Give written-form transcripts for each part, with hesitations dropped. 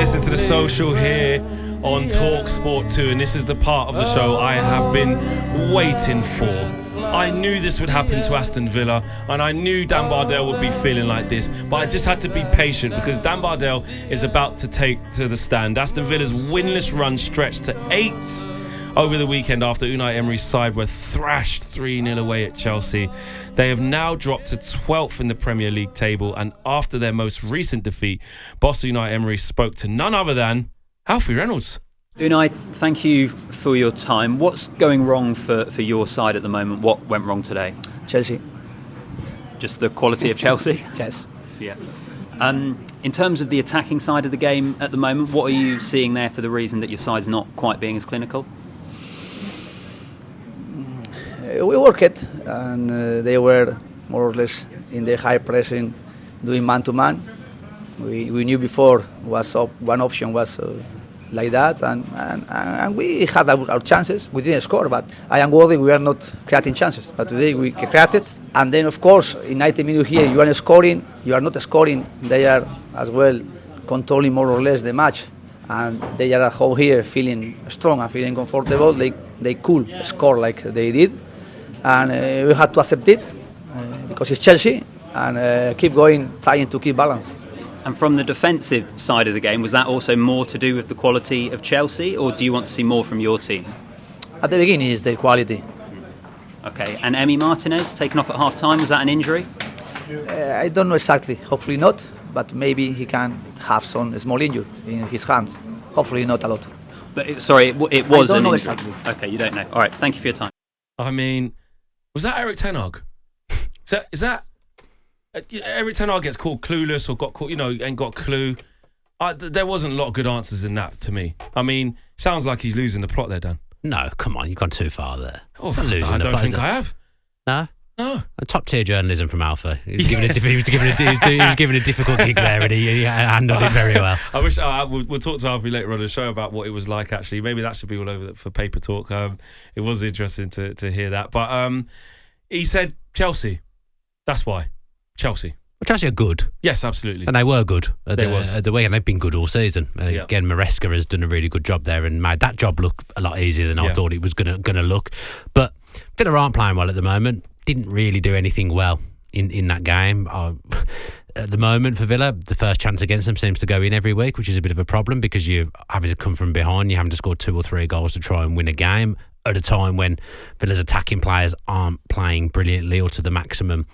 listen to The Social here on talkSPORT 2, and this is the part of the show I have been waiting for. I knew this would happen to Aston Villa, and I knew Dan Bardell would be feeling like this, but I just had to be patient because Dan Bardell is about to take to the stand. Aston Villa's winless run stretched to 8 over the weekend after Unai Emery's side were thrashed 3-0 away at Chelsea. They have now dropped to 12th in the Premier League table, and after their most recent defeat, boss Unai Emery spoke to none other than Alfie Reynolds. Unai, thank you for your time. What's going wrong for your side at the moment? What went wrong today? Chelsea. Just the quality of Chelsea? Yes. Yeah. In terms of the attacking side of the game at the moment, what are you seeing there for the reason that your side's not quite being as clinical? We worked it, and they were more or less in the high pressing, doing man-to-man. We knew before one option was like that, and we had our chances. We didn't score, but I am worried we are not creating chances. But today we created, and then of course in 90 minutes here you are scoring, you are not scoring. They are as well controlling more or less the match, and they are at home here feeling strong and feeling comfortable. They could score like they did. And we had to accept it because it's Chelsea and keep going, trying to keep balance. And from the defensive side of the game, was that also more to do with the quality of Chelsea, or do you want to see more from your team? At the beginning, it's the quality. Okay, and Emi Martinez taken off at half-time, was that an injury? I don't know exactly, hopefully not, but maybe he can have some small injury in his hands. Hopefully not a lot. But it was an injury. I don't know exactly. Okay, you don't know. All right, thank you for your time. I mean, was that Eric Ten Hag? Is that Eric Ten Hag gets called clueless or got caught, ain't got a clue? There wasn't a lot of good answers in that to me. I mean, sounds like he's losing the plot there, Dan. No, come on, you've gone too far there. Oh, I don't think I have. No? No. Top tier journalism from Alpha. He was given a difficult gig there, and he handled it very well. I wish we'll talk to Alfie later on the show about what it was like. Actually, maybe that should be all over for Paper Talk. It was interesting to hear that. But he said Chelsea. That's why Chelsea. Well, Chelsea are good. Yes, absolutely. And they were good at the weekend. They've been good all season. Yeah. Again, Maresca has done a really good job there and made that job look a lot easier than I thought it was going to look. But Villa aren't playing well at the moment. Didn't really do anything well in that game. At the moment for Villa, the first chance against them seems to go in every week, which is a bit of a problem because you're having to come from behind. You're having to score 2 or 3 goals to try and win a game at a time when Villa's attacking players aren't playing brilliantly or to the maximum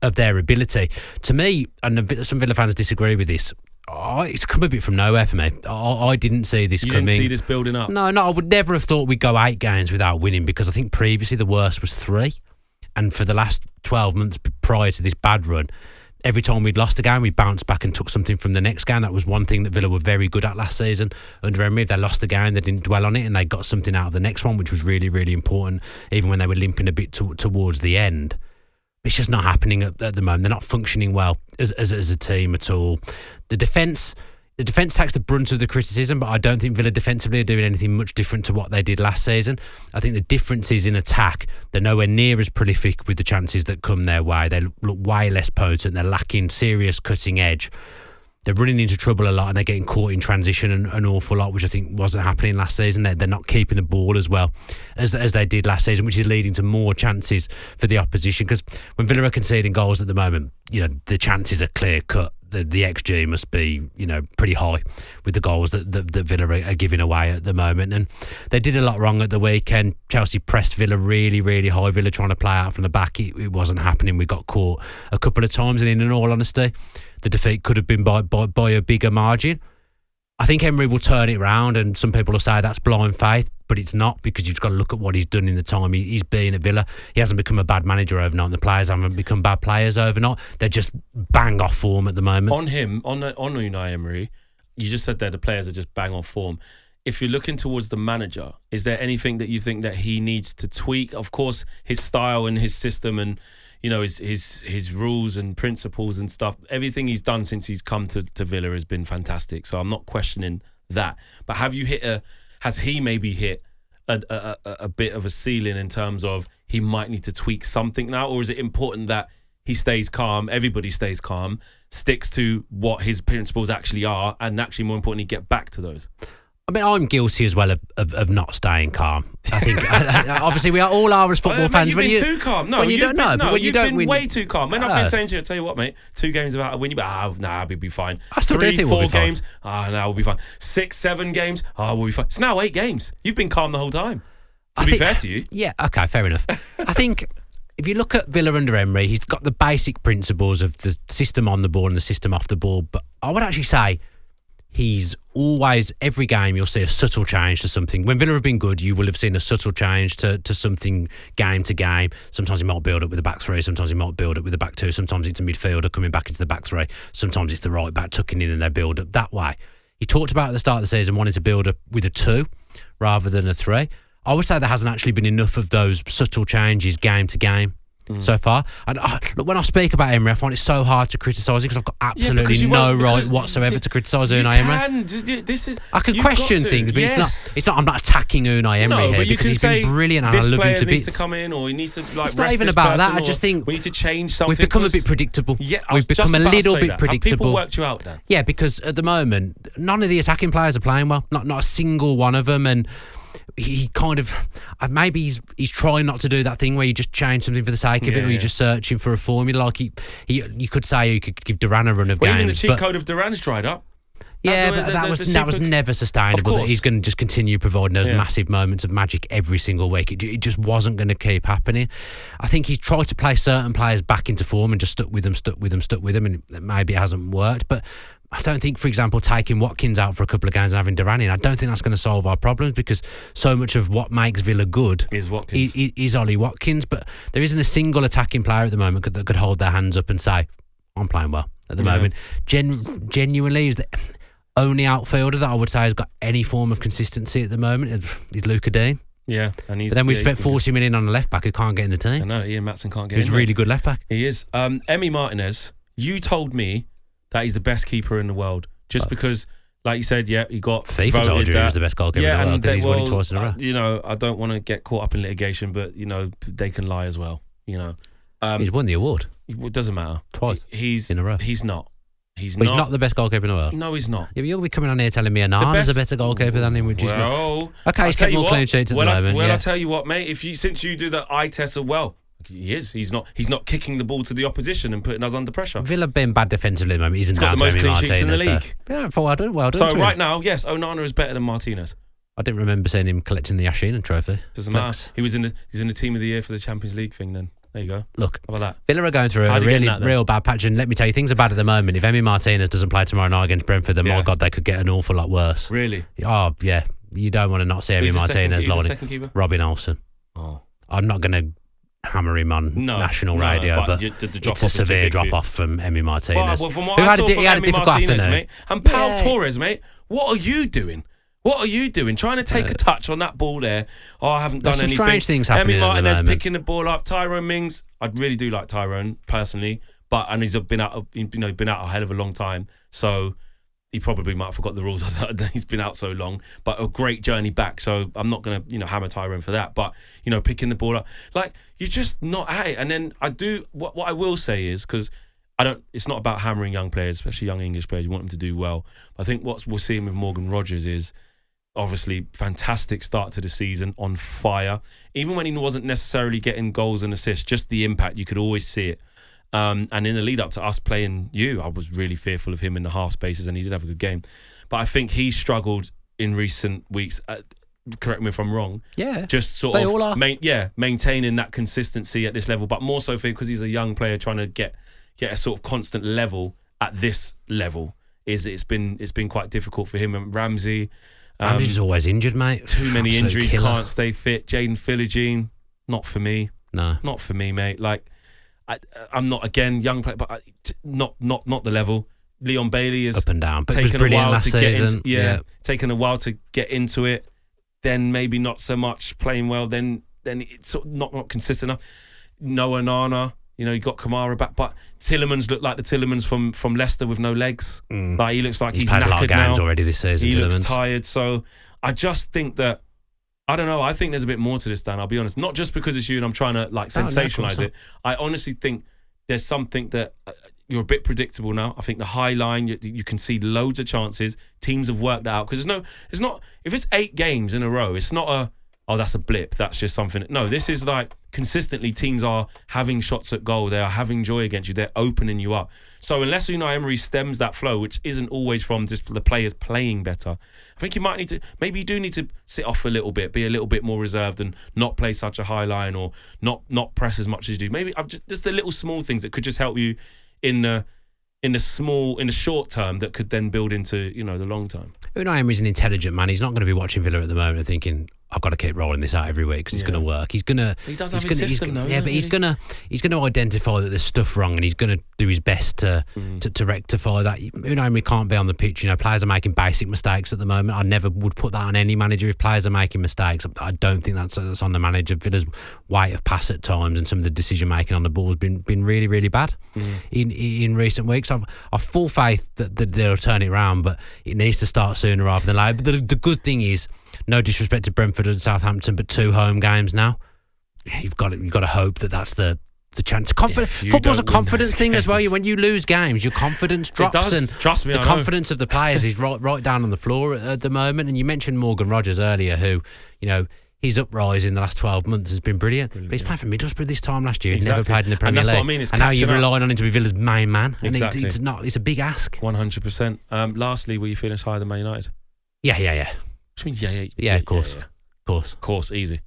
of their ability. To me, and some Villa fans disagree with this, it's come a bit from nowhere for me. I didn't see this coming. You didn't see this building up? No, I would never have thought we'd go 8 games without winning because I think previously the worst was 3. And for the last 12 months prior to this bad run, every time we'd lost a game, we bounced back and took something from the next game. That was one thing that Villa were very good at last season. Under Emery, if they lost a game, they didn't dwell on it and they got something out of the next one, which was really, really important, even when they were limping a bit towards the end. It's just not happening at the moment. They're not functioning well as a team at all. The defence takes the brunt of the criticism, but I don't think Villa defensively are doing anything much different to what they did last season. I think the difference is in attack. They're nowhere near as prolific with the chances that come their way. They look way less potent. They're lacking serious cutting edge. They're running into trouble a lot and they're getting caught in transition an awful lot, which I think wasn't happening last season. They're not keeping the ball as well as they did last season, which is leading to more chances for the opposition. Because when Villa are conceding goals at the moment, the chances are clear cut. The XG must be, pretty high with the goals that Villa are giving away at the moment. And they did a lot wrong at the weekend. Chelsea pressed Villa really, really high. Villa trying to play out from the back. It wasn't happening. We got caught a couple of times. And in all honesty, the defeat could have been by a bigger margin. I think Emery will turn it around, and some people will say that's blind faith, but it's not, because you've got to look at what he's done in the time he's been at Villa. He hasn't become a bad manager overnight, and the players haven't become bad players overnight. They're just bang off form at the moment. On Unai Emery, you just said there the players are just bang off form. If you're looking towards the manager, is there anything that you think that he needs to tweak? Of course, his style and his system and his rules and principles and stuff, everything he's done since he's come to Villa has been fantastic. So I'm not questioning that. But has he maybe hit a bit of a ceiling in terms of he might need to tweak something now? Or is it important that he stays calm, everybody stays calm, sticks to what his principles actually are, and actually, more importantly, get back to those. I mean, I'm guilty as well of not staying calm. I think obviously we are all as football fans. You've been too calm. No, you've been way too calm. Man, I've been saying to you, I tell you what, mate, 2 games without a win, we'll be fine. 3, 4 games, we'll be fine. 6, 7 games, we'll be fine. It's now 8 games. You've been calm the whole time. To be fair to you. Yeah, okay, fair enough. I think if you look at Villa under Emery, he's got the basic principles of the system on the ball and the system off the ball, but I would actually say he's always, every game, you'll see a subtle change to something. When Villa have been good, you will have seen a subtle change to something game to game. Sometimes he might build up with the back 3, sometimes he might build up with the back 2, sometimes it's a midfielder coming back into the back 3, sometimes it's the right back tucking in and they build up that way. He talked about at the start of the season wanting to build up with a 2 rather than a 3. I would say there hasn't actually been enough of those subtle changes game to game so far. And look, when I speak about Emery, I find it so hard to criticise him because I've got absolutely no right whatsoever to criticise Unai Emery. I can question things, but it's not. I'm not attacking Unai Emery here because he's been brilliant and I love him to bits. Needs to come in, or he needs to it's not even about that. I just think we need to change something. We've become a bit predictable. Yeah, we've become a little bit predictable. Have people worked you out then? Yeah, because at the moment, none of the attacking players are playing well. Not a single one of them, and he kind of maybe he's trying not to do that thing where you just change something for the sake of it, or you're just searching for a formula. Like you could say you could give Duran a run of games. Even the cheat code of Duran's dried up. That was never sustainable. That he's going to just continue providing those massive moments of magic every single week. It just wasn't going to keep happening. I think he tried to play certain players back into form and just stuck with them, and maybe it hasn't worked. But I don't think, for example, taking Watkins out for a couple of games and having Duran in, I don't think that's going to solve our problems, because so much of what makes Villa good is Watkins. Is Ollie Watkins. But there isn't a single attacking player at the moment that could hold their hands up and say, I'm playing well at the moment. Genuinely, is the only outfielder that I would say has got any form of consistency at the moment is Luca Dean. Yeah, and but then we've spent 40 million on a left back who can't get in the team. I know, Ian Maatsen can't get in. He's a really good left back. He is. Emi Martinez, you told me that he's the best keeper in the world, just because, like you said, he got FIFA told you he was the best goalkeeper in the world because he's won it twice in a row. I don't want to get caught up in litigation, but they can lie as well. He's won the award. It doesn't matter. Twice in a row. He's not. He's not the best goalkeeper in the world. No, he's not. Yeah, but you'll be coming on here telling me Anana's a better goalkeeper than him, which is not. Okay, he's kept more clean sheets at the moment. I'll tell you what, mate. Since you do the eye test as well, he is. He's not kicking the ball to the opposition and putting us under pressure. Villa being bad defensively at the moment. He's got the most clean sheets in the league. Yeah, well done. So right now, yes, Onana is better than Martinez. I didn't remember seeing him collecting the Yashin trophy. Doesn't matter. He's in the team of the year for the Champions League thing. Then there you go. Look, how about that? Villa are going through a real bad patch, and let me tell you, things are bad at the moment. If Emi Martinez doesn't play tomorrow night against Brentford, then my God, they could get an awful lot worse. Really? Oh yeah. You don't want to not see Emi Martinez lining. Robin Olsen. Oh, I'm not going to hammer him on national radio, but it's a severe drop off from Emi Martinez. Well, from what I saw from Emi Martinez, mate, and Pau Torres, mate, what are you doing? What are you doing? Trying to take a touch on that ball there. I haven't done anything. There's some strange things happening Emi Martinez at the moment. picking the ball up. Tyrone Mings, I really do like Tyrone personally, and he's been out a hell of a long time, so he probably might have forgot the rules. He's been out so long, but a great journey back. So I'm not going to hammer Tyrone for that. But picking the ball up, like, you're just not at it. And then I do what I will say is, because it's not about hammering young players, especially young English players. You want them to do well. But I think what we're seeing with Morgan Rogers is, obviously, fantastic start to the season, on fire. Even when he wasn't necessarily getting goals and assists, just the impact, you could always see it. And in the lead up to us playing I was really fearful of him in the half spaces, and he did have a good game. But I think he struggled in recent weeks. Correct me if I'm wrong. Yeah. Just sort of maintaining that consistency at this level, but more so because he's a young player trying to get a sort of constant level at this level. It's been quite difficult for him. And Ramsey. Ramsey's always injured, mate. Too many injuries, can't stay fit. Jaden Philogene, not for me. No. Not for me, mate. Like, I'm not, again, young player, but not the level. Leon Bailey is up and down, but taken a while to get into taken a while to get into it. Then maybe not so much playing well. Then it's sort of not consistent enough. Noah Nana, you got Kamara back, but Tielemans looked like the Tielemans from Leicester with no legs. Like, he looks like he's played knackered a lot of games now. Already this season. He Tielemans looks tired. So I just think that, I don't know. I think there's a bit more to this, Dan. I'll be honest. Not just because it's you and I'm trying to sensationalise it. I honestly think there's something that you're a bit predictable now. I think the high line, you can see loads of chances. Teams have worked out because it's not. If it's 8 games in a row, it's not that's a blip. That's just something. No, this is like consistently teams are having shots at goal. They are having joy against you. They're opening you up. So unless Unai Emery stems that flow, which isn't always from just the players playing better, I think you might need to. Maybe you do need to sit off a little bit, be a little bit more reserved, and not play such a high line or not press as much as you do. Maybe just the little small things that could just help you in the short term that could then build into the long term. Unai Emery's an intelligent man. He's not going to be watching Villa at the moment and thinking, I've got to keep rolling this out every week because it's going to work. He does have his system, though. Yeah, but he's going to identify that there's stuff wrong, and he's going to do his best to rectify that. Unai Emery can't be on the pitch. Players are making basic mistakes at the moment. I never would put that on any manager. If players are making mistakes, I don't think that's on the manager. Villa's weight of pass at times and some of the decision making on the ball has been really, really bad in recent weeks. I've full faith that they'll turn it around, but it needs to start sooner rather than later. But the good thing is, no disrespect to Brentford and Southampton, but 2 home games now. You've got to hope that that's the chance. Football's a confidence thing as well. When you lose games, your confidence drops. It does. And trust me, the confidence of the players is right down on the floor at the moment. And you mentioned Morgan Rogers earlier, who, his uprise in the last 12 months has been brilliant. But he's playing for Middlesbrough this time last year. He never played in the Premier League. And that's what I mean. And now you're relying on him to be Villa's main man. Exactly. And it's a big ask. 100%. Lastly, will you finish higher than Man United? Yeah. Which means yeah, of course. Yeah. Of course, easy.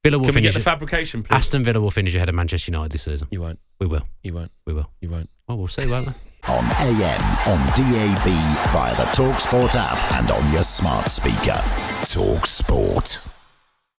Villa will Can finish. We get the fabrication, please? Aston Villa will finish ahead of Manchester United this season. You won't. We will. You won't. We will. You won't. Oh, we'll see, won't we? On AM, on DAB, via the talkSPORT app, and on your smart speaker. talkSPORT.